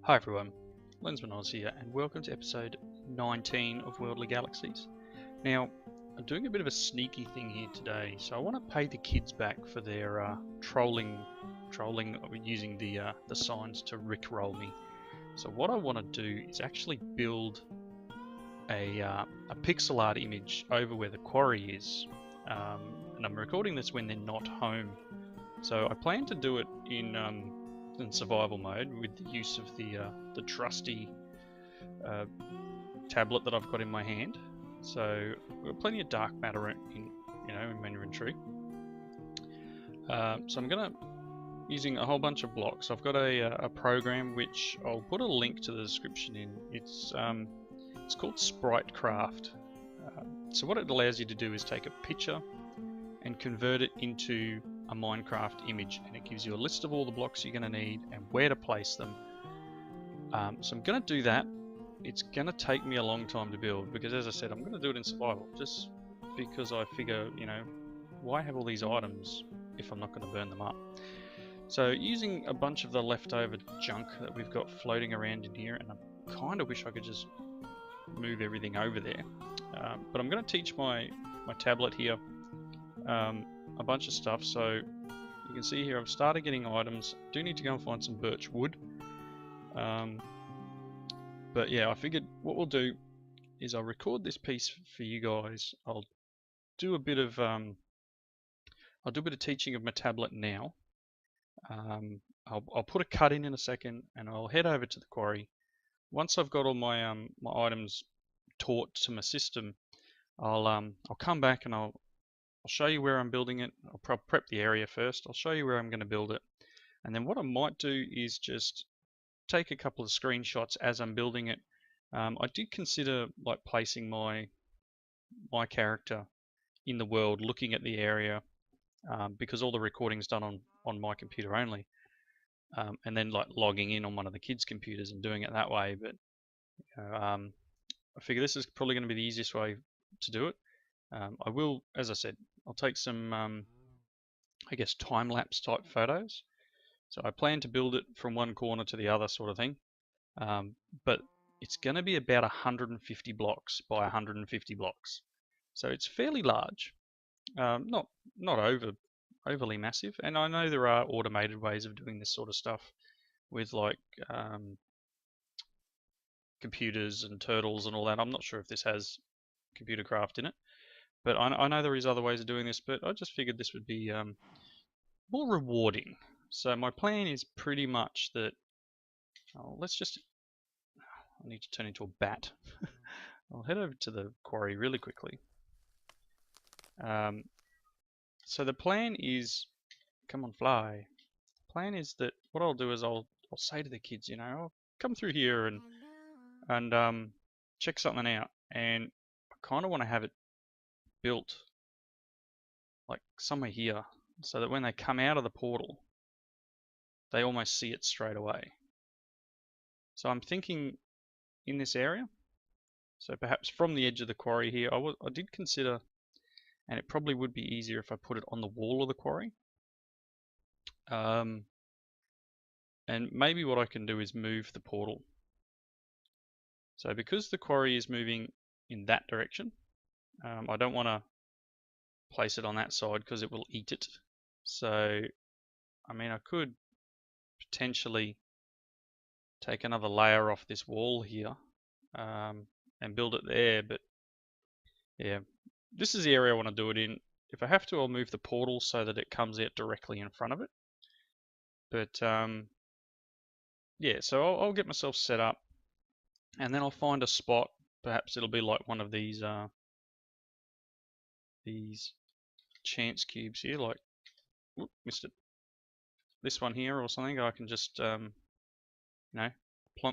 Hi everyone, Lensman Oz here, and welcome to episode 19 of Worldly Galaxies. Now, I'm doing a bit of a sneaky thing here today, so I want to pay the kids back for their trolling using the signs to rickroll me. So what I want to do is actually build a pixel art image over where the quarry is, and I'm recording this when they're not home. So I plan to do it in survival mode with the use of the trusty tablet that I've got in my hand. So we've got plenty of dark matter in my inventory. So I'm gonna using a whole bunch of blocks. I've got a program which I'll put a link to the description in. It's called SpriteCraft. So what it allows you to do is take a picture and convert it into a Minecraft image, and it gives you a list of all the blocks you're going to need and where to place them. So I'm going to do that. It's going to take me a long time to build because, as I said, I'm going to do it in survival just because I figure, why have all these items if I'm not going to burn them up? So using a bunch of the leftover junk that we've got floating around in here, and I kind of wish I could just move everything over there, but I'm going to teach my tablet here a bunch of stuff. So you can see here I've started getting items. Do need to go and find some birch wood, but yeah, I figured what we'll do is I'll record this piece for you guys. I'll do a bit of teaching of my tablet now. I'll put a cut in a second, and I'll head over to the quarry. Once I've got all my my items taught to my system, I'll come back and I'll show you where I'm building it. I'll prep the area first. I'll show you where I'm going to build it. And then what I might do is just take a couple of screenshots as I'm building it. I did consider like placing my character in the world looking at the area, because all the recording's done on my computer only. And then like logging in on one of the kids' computers and doing it that way. But I figure this is probably going to be the easiest way to do it. I will, as I said, I'll take some, I guess, time-lapse type photos. So I plan to build it from one corner to the other sort of thing. But it's going to be about 150 blocks by 150 blocks. So it's fairly large, not overly massive. And I know there are automated ways of doing this sort of stuff with like computers and turtles and all that. I'm not sure if this has computer craft in it. But I know there is other ways of doing this, but I just figured this would be more rewarding. So my plan is pretty much that, I need to turn into a bat. I'll head over to the quarry really quickly. So the plan is, come on fly. The plan is that what I'll do is I'll say to the kids, I'll come through here and check something out, and I kind of want to have it built like somewhere here so that when they come out of the portal they almost see it straight away. So I'm thinking in this area, so perhaps from the edge of the quarry here. I did consider, and it probably would be easier if I put it on the wall of the quarry, and maybe what I can do is move the portal. So because the quarry is moving in that direction, I don't want to place it on that side because it will eat it. So I mean, I could potentially take another layer off this wall here, and build it there, but yeah, this is the area I want to do it in. If I have to, I'll move the portal so that it comes out directly in front of it. But yeah, so I'll get myself set up, and then I'll find a spot. Perhaps it'll be like one of these chance cubes here, like, whoop, missed it. This one here or something. I can just plonk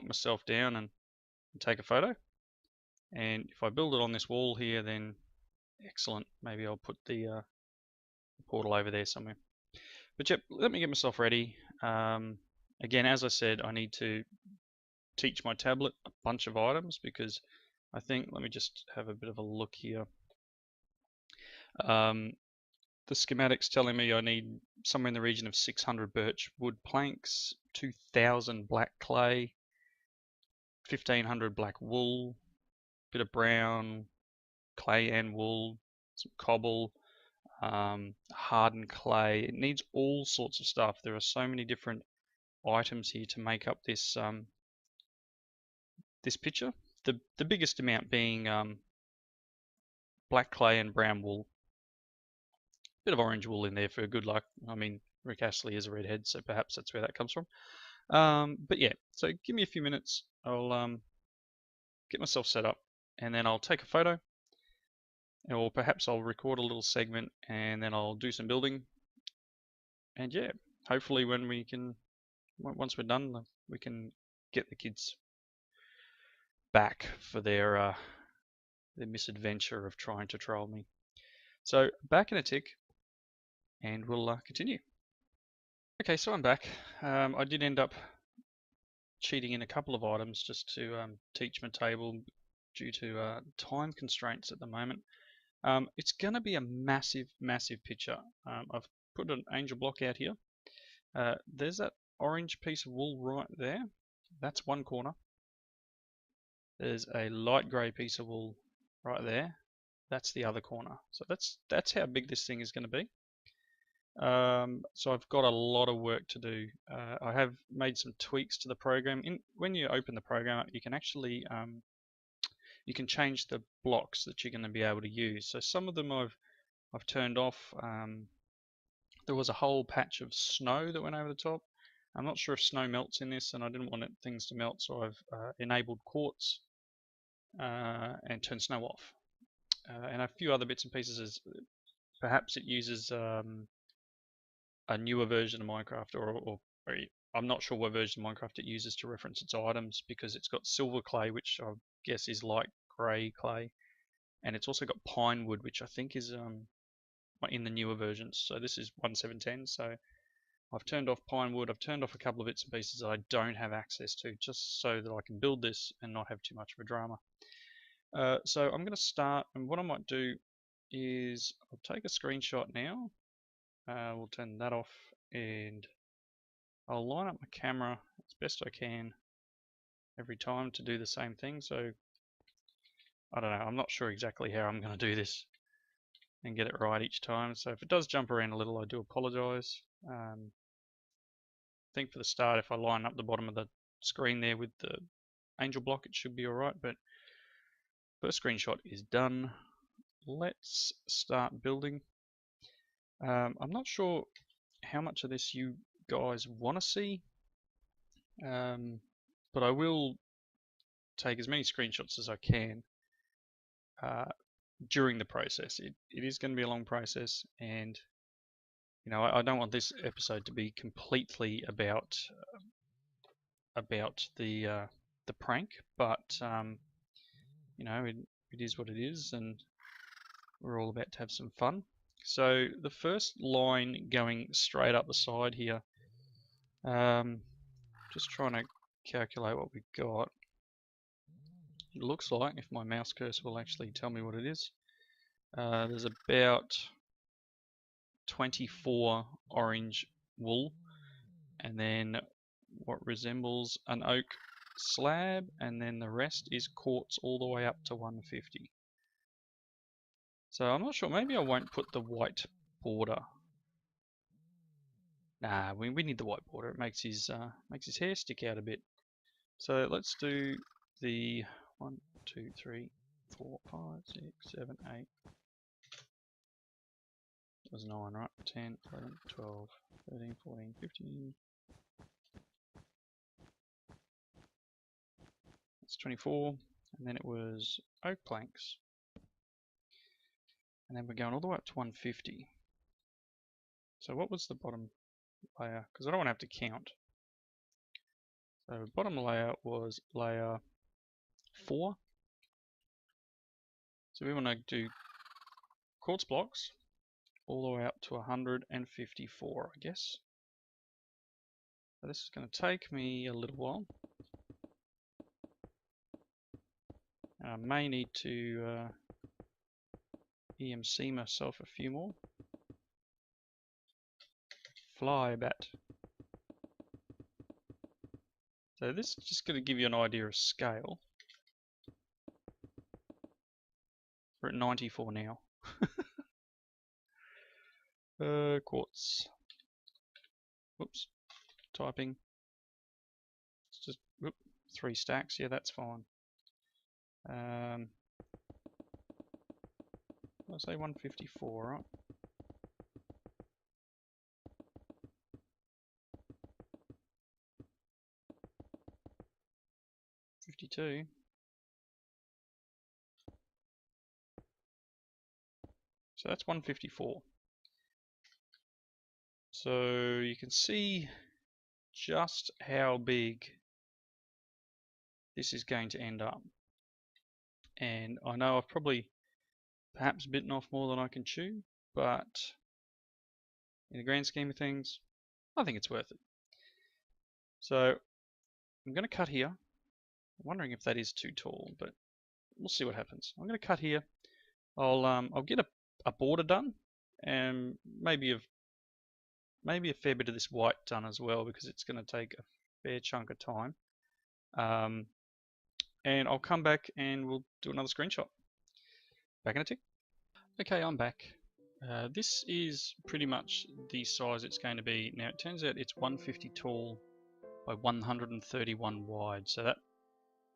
myself down and take a photo. And if I build it on this wall here, then excellent. Maybe I'll put the portal over there somewhere. But yep, let me get myself ready. Again, as I said, I need to teach my tablet a bunch of items because I think, let me just have a bit of a look here. The schematic's telling me I need somewhere in the region of 600 birch wood planks, 2,000 black clay, 1500 black wool, bit of brown, clay and wool, some cobble, hardened clay. It needs all sorts of stuff. There are so many different items here to make up this this picture. The biggest amount being black clay and brown wool. Bit of orange wool in there for good luck. I mean, Rick Astley is a redhead, so perhaps that's where that comes from. But yeah, so give me a few minutes. I'll get myself set up, and then I'll take a photo, or perhaps I'll record a little segment, and then I'll do some building. And yeah, hopefully when we can, once we're done, we can get the kids back for their misadventure of trying to troll me. So back in a tick, and we'll continue. Okay, so I'm back. I did end up cheating in a couple of items just to teach my table due to time constraints at the moment. It's going to be a massive, massive picture. I've put an angel block out here. There's that orange piece of wool right there. That's one corner. There's a light grey piece of wool right there. That's the other corner. So that's how big this thing is going to be. So I've got a lot of work to do. I have made some tweaks to the program. When you open the program up, you can actually you can change the blocks that you're going to be able to use. So some of them I've turned off. There was a whole patch of snow that went over the top. I'm not sure if snow melts in this, and I didn't want things to melt, so I've enabled quartz and turned snow off. And a few other bits and pieces. Perhaps it uses a newer version of Minecraft, or I'm not sure what version of Minecraft it uses to reference its items, because it's got silver clay, which I guess is light grey clay, and it's also got pine wood, which I think is in the newer versions. So this is 1.7.10, so I've turned off pine wood. I've turned off a couple of bits and pieces that I don't have access to, just so that I can build this and not have too much of a drama. So I'm going to start, and what I might do is I'll take a screenshot now. We'll turn that off, and I'll line up my camera as best I can every time to do the same thing. So I don't know, I'm not sure exactly how I'm going to do this and get it right each time. So if it does jump around a little, I do apologize. I think for the start, if I line up the bottom of the screen there with the angel block, it should be alright. But first screenshot is done. Let's start building. I'm not sure how much of this you guys want to see, but I will take as many screenshots as I can during the process. It is going to be a long process, and you know, I don't want this episode to be completely about the prank, but you know, it is what it is, and we're all about to have some fun. So the first line going straight up the side here, just trying to calculate what we got. It looks like, if my mouse cursor will actually tell me what it is, there's about 24 orange wool, and then what resembles an oak slab, and then the rest is quartz all the way up to 150. So I'm not sure, maybe I won't put the white border. Nah, we need the white border. It makes his hair stick out a bit. So let's do the 1, 2, 3, 4, 5, 6, 7, 8. That was 9, right? 10, 11, 12, 13, 14, 15. That's 24. And then it was oak planks. And then we're going all the way up to 150. So what was the bottom layer? Because I don't want to have to count. So the bottom layer was layer 4. So we want to do quartz blocks all the way up to 154, I guess. So this is going to take me a little while. I may need to EMC myself a few more. Fly bat. So this is just going to give you an idea of scale. We're at 94 now. Quartz. Whoops. Typing. It's just 3 stacks. Yeah, that's fine. I'll say 154, right? 52. So that's 154. So you can see just how big this is going to end up. And I know I've probably perhaps bitten off more than I can chew, but in the grand scheme of things, I think it's worth it. So I'm going to cut here. I'm wondering if that is too tall, but we'll see what happens. I'm going to cut here. I'll get a border done, and maybe a fair bit of this white done as well, because it's going to take a fair chunk of time. And I'll come back and we'll do another screenshot. Back in a tick. Okay, I'm back. This is pretty much the size it's going to be. Now it turns out it's 150 tall by 131 wide, so that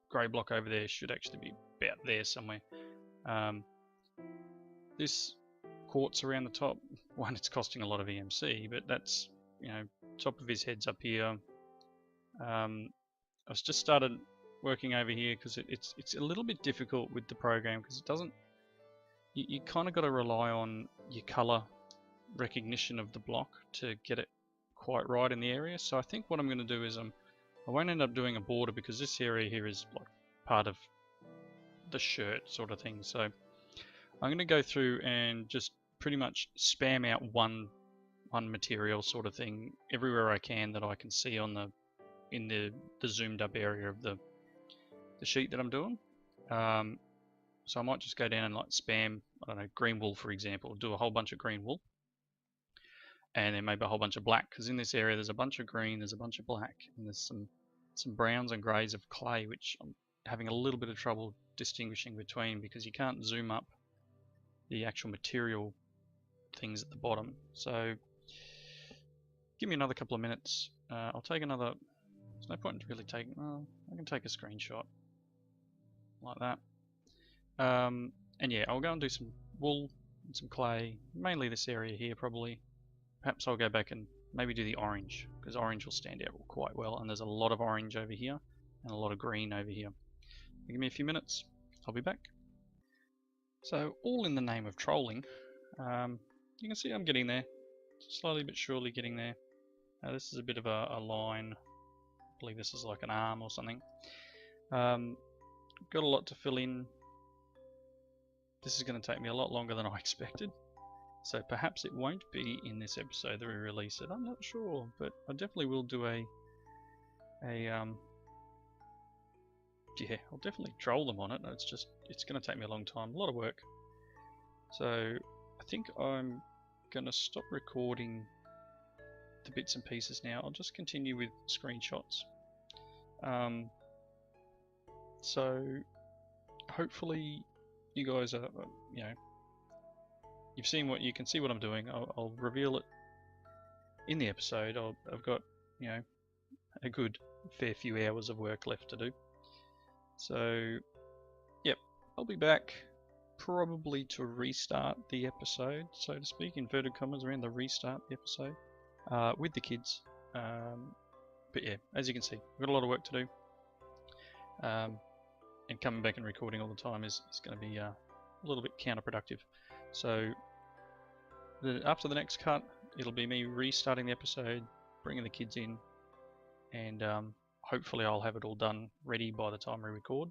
grey block over there should actually be about there somewhere. This quartz around the top, one, it's costing a lot of EMC, but that's, you know, top of his head's up here. I've just started working over here because it's a little bit difficult with the program, because it doesn't, you kind of got to rely on your color recognition of the block to get it quite right in the area. So I think what I'm going to do is I won't end up doing a border, because this area here is like part of the shirt sort of thing. So I'm going to go through and just pretty much spam out one material sort of thing everywhere I can that I can see on in the zoomed up area of the sheet that I'm doing. So I might just go down and like spam, I don't know, green wool for example, do a whole bunch of green wool, and then maybe a whole bunch of black, because in this area there's a bunch of green, there's a bunch of black, and there's some browns and greys of clay, which I'm having a little bit of trouble distinguishing between, because you can't zoom up the actual material things at the bottom. So give me another couple of minutes. I'll take another, there's no point in really taking, well, I can take a screenshot like that. And yeah, I'll go and do some wool and some clay, mainly this area here probably. Perhaps I'll go back and maybe do the orange, because orange will stand out quite well, and there's a lot of orange over here and a lot of green over here. Give me a few minutes, I'll be back. So all in the name of trolling, you can see I'm getting there, slowly but surely getting there. This is a bit of a line, I believe this is like an arm or something. Got a lot to fill in. This is going to take me a lot longer than I expected, so perhaps it won't be in this episode that we release it. I'm not sure, but I definitely will do yeah, I'll definitely troll them on it. It's going to take me a long time, a lot of work. So I think I'm going to stop recording the bits and pieces now. I'll just continue with screenshots. So hopefully you guys are, you know, you can see what I'm doing. I'll reveal it in the episode. I've got, you know, a good fair few hours of work left to do. So, yep, I'll be back probably to restart the episode, so to speak, inverted commas around the restart the episode with the kids. But yeah, as you can see, I've got a lot of work to do. And coming back and recording all the time is going to be a little bit counterproductive. So after the next cut, it'll be me restarting the episode, bringing the kids in, and hopefully I'll have it all done ready by the time we record,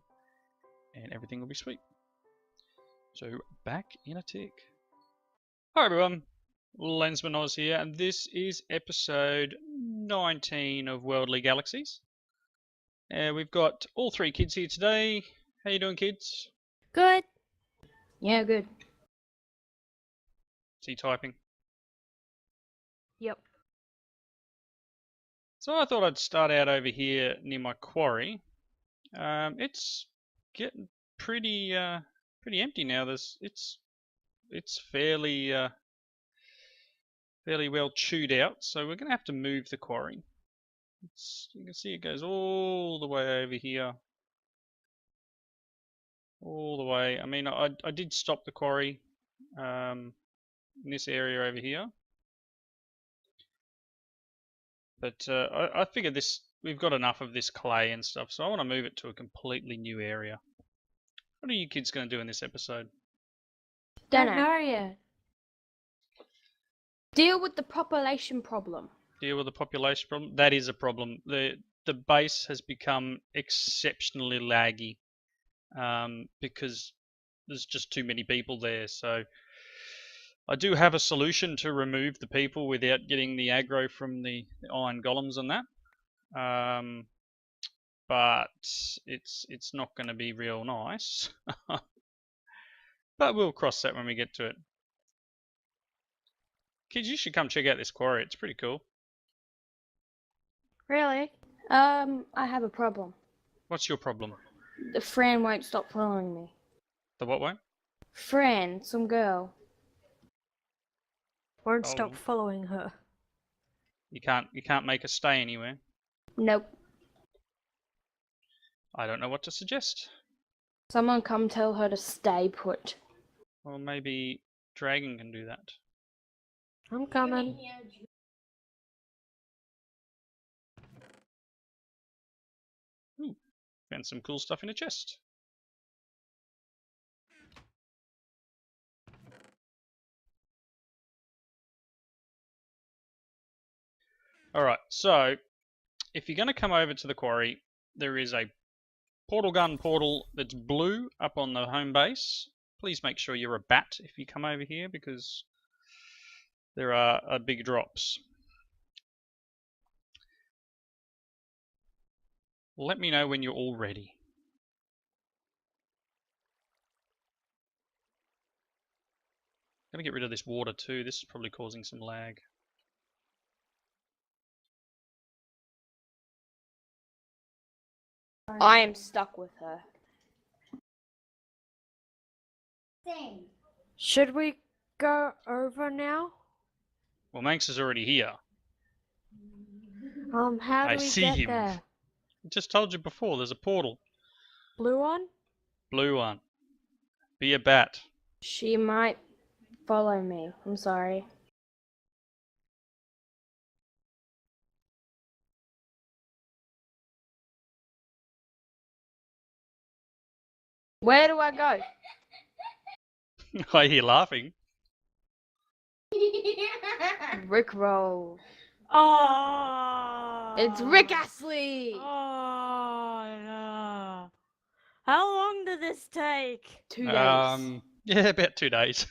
and everything will be sweet. So back in a tick. Hi everyone, Lensman Oz here, and this is episode 19 of Worldly Galaxies. We've got all 3 kids here today. How you doing, kids? Good. Yeah, good. Is he typing? Yep. So I thought I'd start out over here near my quarry. It's getting pretty empty now. It's fairly well chewed out, so we're gonna have to move the quarry. You can see it goes all the way over here. All the way. I mean, I did stop the quarry in this area over here. But I figured we've got enough of this clay and stuff, so I want to move it to a completely new area. What are you kids going to do in this episode? Don't know yet. Deal with the population problem. Deal with the population problem? That is a problem. The base has become exceptionally laggy because there's just too many people there. So I do have a solution to remove the people without getting the aggro from the iron golems and that. But it's not going to be real nice. But we'll cross that when we get to it. Kids, you should come check out this quarry. It's pretty cool. Really? I have a problem. What's your problem? The Fran won't stop following me. The what won't? Fran, some girl. Won't stop following her. You can't make her stay anywhere. Nope. I don't know what to suggest. Someone come tell her to stay put. Well, maybe Dragon can do that. I'm coming. Ooh, found some cool stuff in a chest. Alright, so if you're going to come over to the quarry, there is a portal gun portal that's blue up on the home base. Please make sure you're a bat if you come over here because there are big drops. Let me know when you're all ready. I'm going to get rid of this water too. This is probably causing some lag. I am stuck with her. Should we go over now? Well, Manx is already here. How do I we see get him. there? I just told you before, there's a portal. Blue one? Blue one. Be a bat. She might follow me. I'm sorry. Where do I go? I hear laughing. Rickroll. Oh! It's Rick Astley! Oh, no. How long did this take? 2 days. Yeah, about 2 days.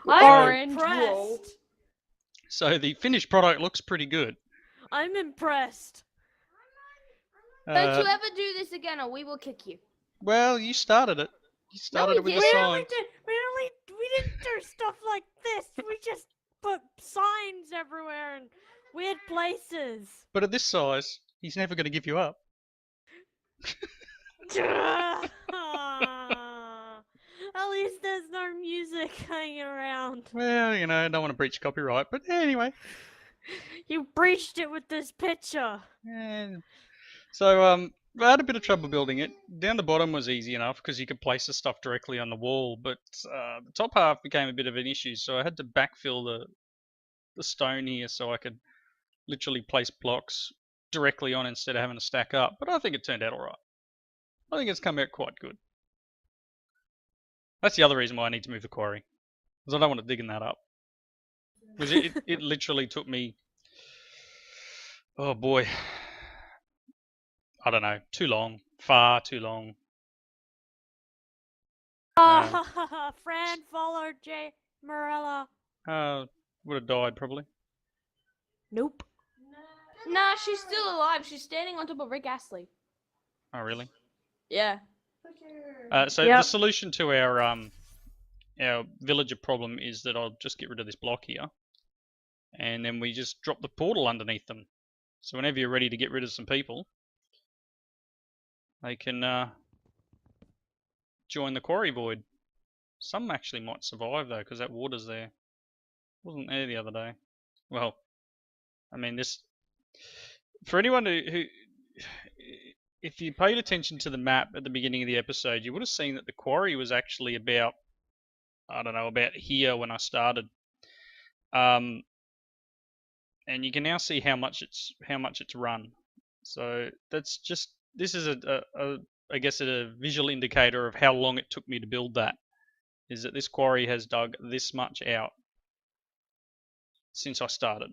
I'm Orange impressed. roll. So the finished product looks pretty good. I'm impressed. Don't you ever do this again or we will kick you. Well, you started it. You started it with a didn't. sign. We didn't do stuff like this. We just put signs everywhere and weird places. But at this size, he's never going to give you up. At least there's no music hanging around. Well, you know, I don't want to breach copyright, but anyway. You breached it with this picture. Yeah. So, I had a bit of trouble building it. Down the bottom was easy enough because you could place the stuff directly on the wall, but the top half became a bit of an issue, so I had to backfill the stone here so I could literally place blocks directly on instead of having to stack up. But I think it turned out alright. I think it's come out quite good. That's the other reason why I need to move the quarry, because I don't want to digging that up. Because it literally took me, oh boy, I don't know, too long, far too long. Fran followed Jamerella. Would have died probably. Nope. Nah, she's still alive. She's standing on top of Rick Astley. Oh really? Yeah. So Yep. the solution to our our villager problem is that I'll just get rid of this block here, and then we just drop the portal underneath them. So whenever you're ready to get rid of some people, they can join the quarry void. Some actually might survive though, because that water's there. Wasn't there the other day. Well, I mean, this for anyone who if you paid attention to the map at the beginning of the episode, you would have seen that the quarry was actually about, I don't know, about here when I started. And you can now see how much it's run. So that's just, this is I guess a visual indicator of how long it took me to build that. Is that this quarry has dug this much out since I started.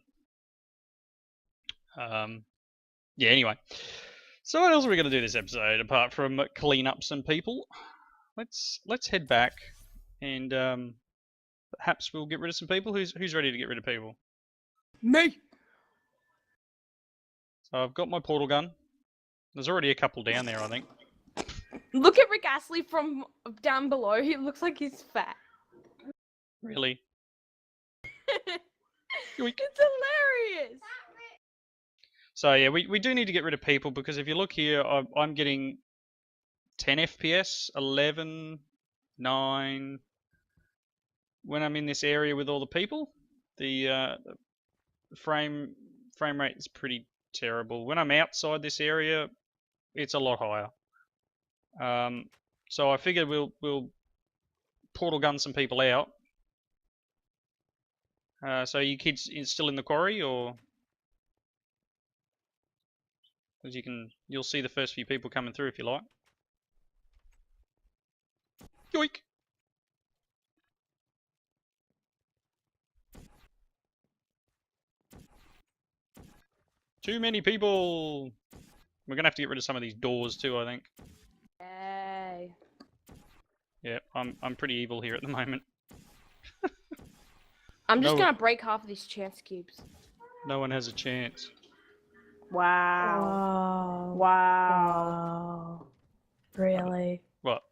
Yeah, anyway. So what else are we going to do this episode apart from clean up some people? Let's head back and perhaps we'll get rid of some people. Who's ready to get rid of people? Me. So I've got my portal gun. There's already a couple down there, I think. Look at Rick Astley from down below. He looks like he's fat. Really? Yoink. It's hilarious. So yeah, we do need to get rid of people, because if you look here, I'm getting 10 FPS, 11, 9. When I'm in this area with all the people, the frame rate is pretty terrible. When I'm outside this area, it's a lot higher. So I figured we'll portal gun some people out. So you kids still in the quarry, or? Because you'll see the first few people coming through if you like. Yoink! Too many people! We're gonna have to get rid of some of these doors too, I think. Yay. Yeah, I'm pretty evil here at the moment. I'm just No. gonna break half of these chance cubes. No one has a chance. Wow. Wow. Wow. Wow. Really? What?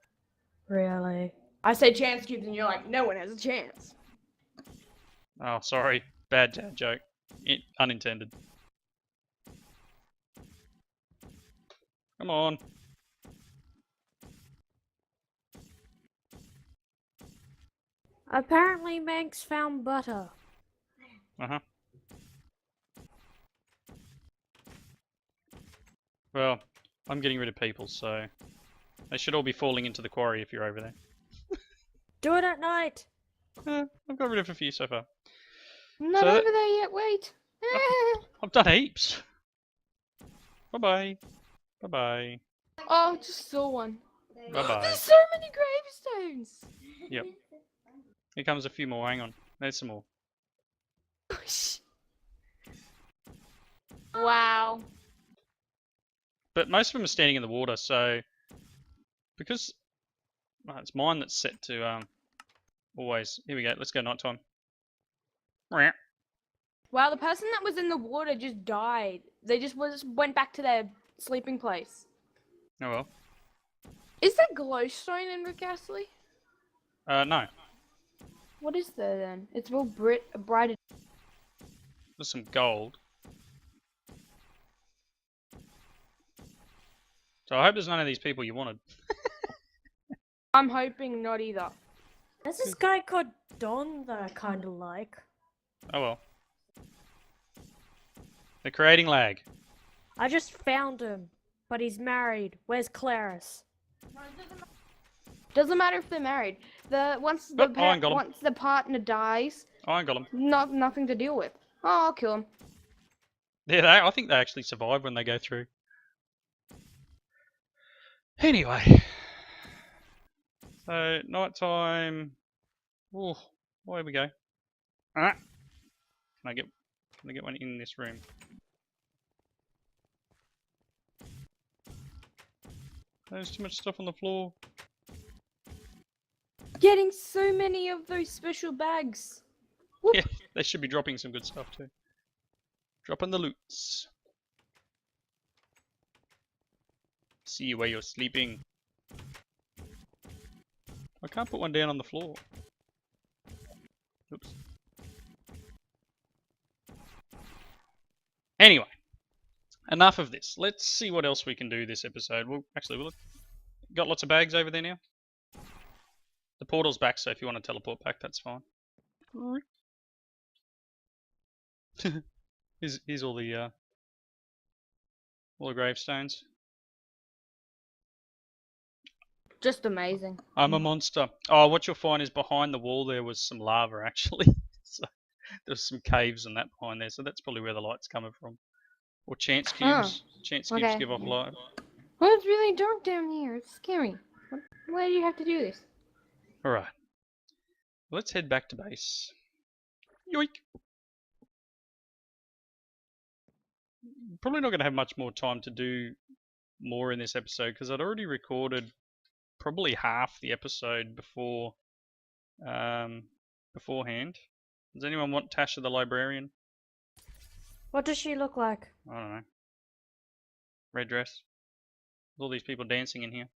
Really? I say chance cubes and you're like, no one has a chance. Oh, sorry. Bad dad joke. Unintended. Come on. Apparently Manx found butter. Uh-huh. Well, I'm getting rid of people, so they should all be falling into the quarry if you're over there. Do it at night. I've got rid of a few so far. I'm not So over there yet, wait. I've done heaps. Bye-bye. Bye-bye. Oh, just saw one. Bye-bye. There's so many gravestones. Yep. Here comes a few more. Hang on. There's some more. Wow. But most of them are standing in the water, so because it's mine that's set to always. Here we go. Let's go nighttime. Wow, the person that was in the water just died. They just went back to their sleeping place. Oh well. Is there glowstone in Rick Astley? No. What is there then? It's all brighter. There's some gold. So I hope there's none of these people you wanted. I'm hoping not either. There's this guy called Don that I kind of like. Oh well. They're creating lag. I just found him, but he's married. Where's Clarice? Doesn't matter if they're married. Once Oh, I ain't got 'em. once the partner dies, Oh, I got them. nothing to deal with. Oh, I'll kill him. Yeah, I think they actually survive when they go through. Anyway. So, nighttime. Oh, away we go. Ah. Can I get one in this room? There's too much stuff on the floor. Getting so many of those special bags. Whoop. Yeah, they should be dropping some good stuff too. Dropping the loots. See you where you're sleeping. I can't put one down on the floor. Oops. Anyway, enough of this. Let's see what else we can do this episode. We'll got lots of bags over there now. The portal's back, so if you want to teleport back, that's fine. Here's all the gravestones. Just amazing. I'm a monster. Oh, what you'll find is behind the wall there was some lava actually. So there's some caves and that behind there, so that's probably where the light's coming from. Or chance cubes. Chance cubes okay. give off light. Well, it's really dark down here. It's scary. Why do you have to do this? Alright. Let's head back to base. Yoink! Probably not going to have much more time to do more in this episode because I'd already recorded probably half the episode beforehand. Does anyone want Tasha the librarian? What does she look like? I don't know. Red dress. There's all these people dancing in here.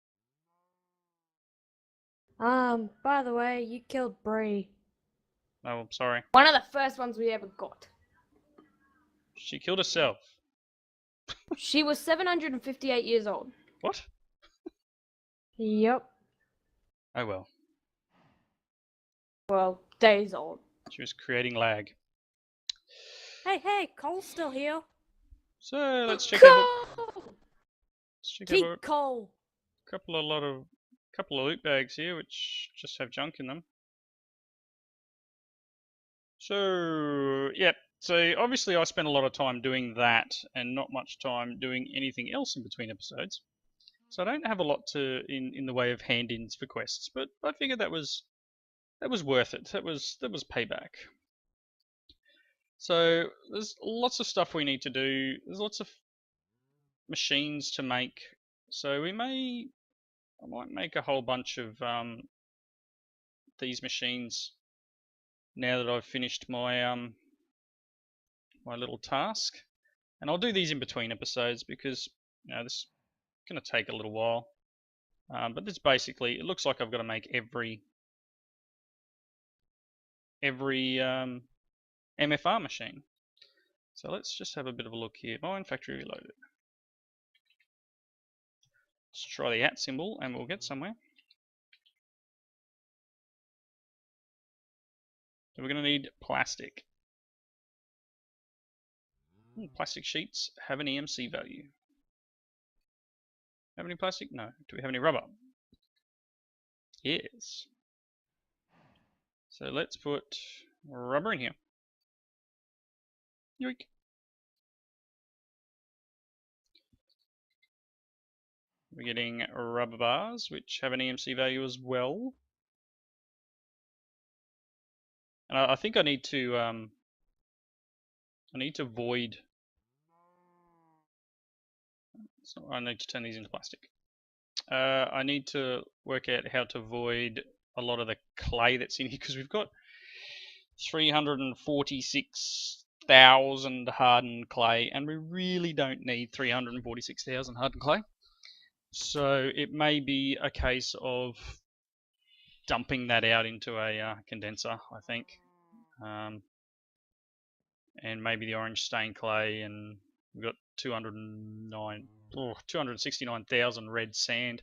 By the way, you killed Bree. Oh, I'm sorry. One of the first ones we ever got. She killed herself. She was 758 years old. What? Yep. Oh well. Well, days old. She was creating lag. Hey, Cole's still here. So let's check out. Let's check Keep out Cole. a couple of loot bags here, which just have junk in them. So yeah. So obviously I spent a lot of time doing that and not much time doing anything else in between episodes. So I don't have a lot in the way of hand-ins for quests, but I figured that was worth it. That was payback. So there's lots of stuff we need to do. There's lots of machines to make. So I might make a whole bunch of these machines now that I've finished my my little task, and I'll do these in between episodes because this is going to take a little while. But this basically, it looks like I've got to make every MFR machine. So let's just have a bit of a look here. Mine factory reloaded. Let's try the @ symbol and we'll get somewhere. So we're going to need plastic. Plastic sheets have an EMC value. Have any plastic? No. Do we have any rubber? Yes. So let's put rubber in here. Yoink. We're getting rubber bars, which have an EMC value as well. And I think I need to void. I need to turn these into plastic. I need to work out how to void a lot of the clay that's in here because we've got 346,000 hardened clay, and we really don't need 346,000 hardened clay. So it may be a case of dumping that out into a condenser, I think. And maybe the orange stained clay, and we've got 269,000 red sand.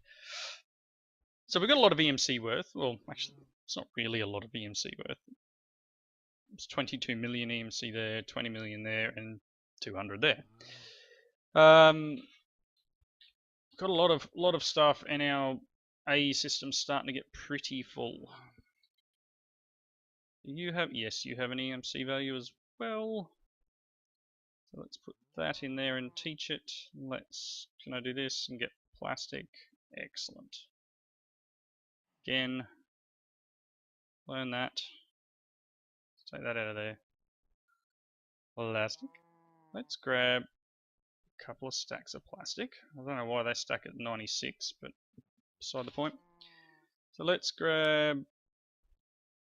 So we've got a lot of EMC worth. Well, actually, it's not really a lot of EMC worth. It's 22 million EMC there, 20 million there, and 200 there. Got a lot of stuff, and our AE system's starting to get pretty full. Yes, you have an EMC value as well. So let's put that in there and teach it. Can I do this and get plastic? Excellent. Again, learn that. Take that out of there. Plastic. Let's grab a couple of stacks of plastic. I don't know why they stack at 96, but beside the point. So let's grab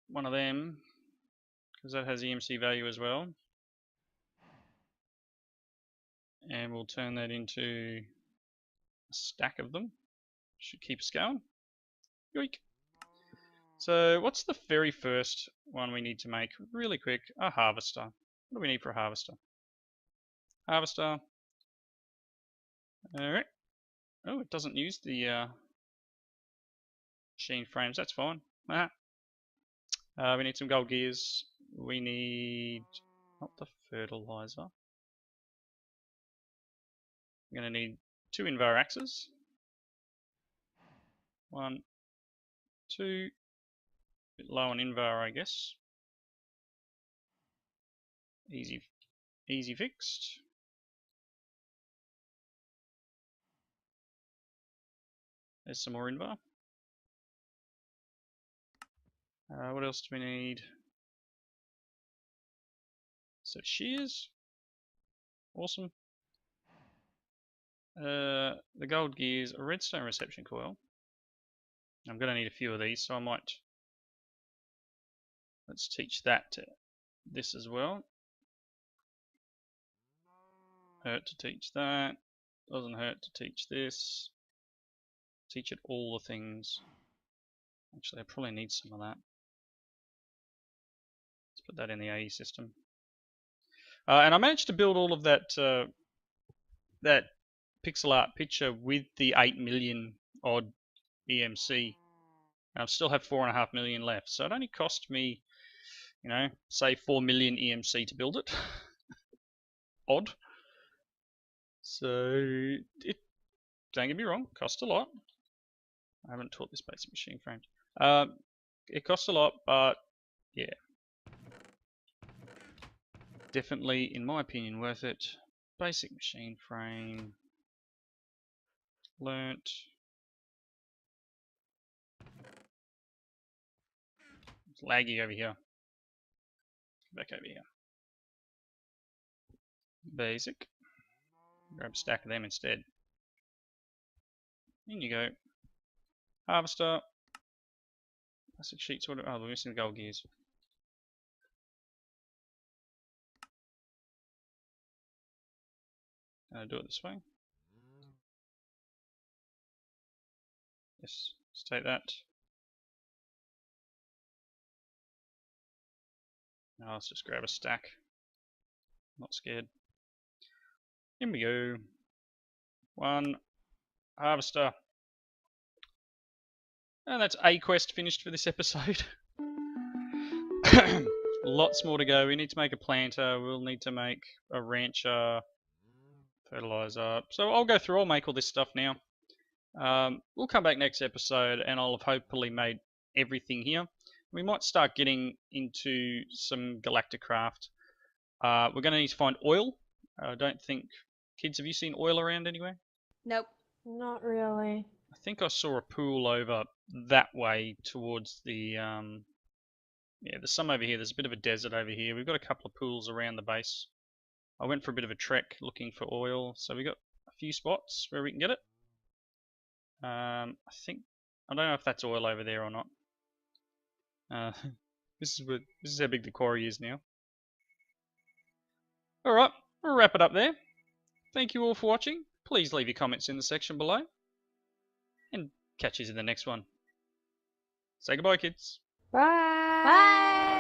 one of them, because that has EMC value as well. And we'll turn that into a stack of them. Should keep us going. Yoink. So what's the very first one we need to make? Really quick, a harvester. What do we need for a harvester? Harvester. Alright. Oh, it doesn't use the machine frames, that's fine. We need some gold gears. We need, not the fertilizer. We're going to need 2 Invar axes. 1, 2. Bit low on Invar, I guess. Easy fixed. There's some more Invar. What else do we need? So shears. Awesome. The gold gears, a redstone reception coil. I'm going to need a few of these, so I might. Let's teach that to this as well. Hurt to teach that. Doesn't hurt to teach this. Teach it all the things. Actually, I probably need some of that. Let's put that in the AE system. And I managed to build all of that that pixel art picture with the 8 million odd EMC. I still have 4.5 million left, so it only cost me, you know, say 4 million EMC to build it. Odd. So it, don't get me wrong, cost a lot. I haven't taught this basic machine frames. It cost a lot, but yeah, definitely, in my opinion, worth it. Basic machine frame. Learnt. It's laggy over here. Back over here. Basic. Grab a stack of them instead. In you go. Harvester. Plastic sheets. Oh, we're missing the gold gears. Do it this way. Yes, let's take that. Now let's just grab a stack. Not scared. In we go. 1 harvester. And that's a quest finished for this episode. Lots more to go. We need to make a planter. We'll need to make a rancher. Fertilizer. So I'll go through. I'll make all this stuff now. We'll come back next episode and I'll have hopefully made everything here. We might start getting into some Galacticraft. We're going to need to find oil. I don't think... Kids, have you seen oil around anywhere? Nope. Not really. I think I saw a pool over that way towards the... yeah, there's some over here. There's a bit of a desert over here. We've got a couple of pools around the base. I went for a bit of a trek looking for oil. So we've got a few spots where we can get it. I don't know if that's oil over there or not. This is how big the quarry is now. Alright, we'll wrap it up there. Thank you all for watching. Please leave your comments in the section below. And catch you in the next one. Say goodbye, kids. Bye. Bye.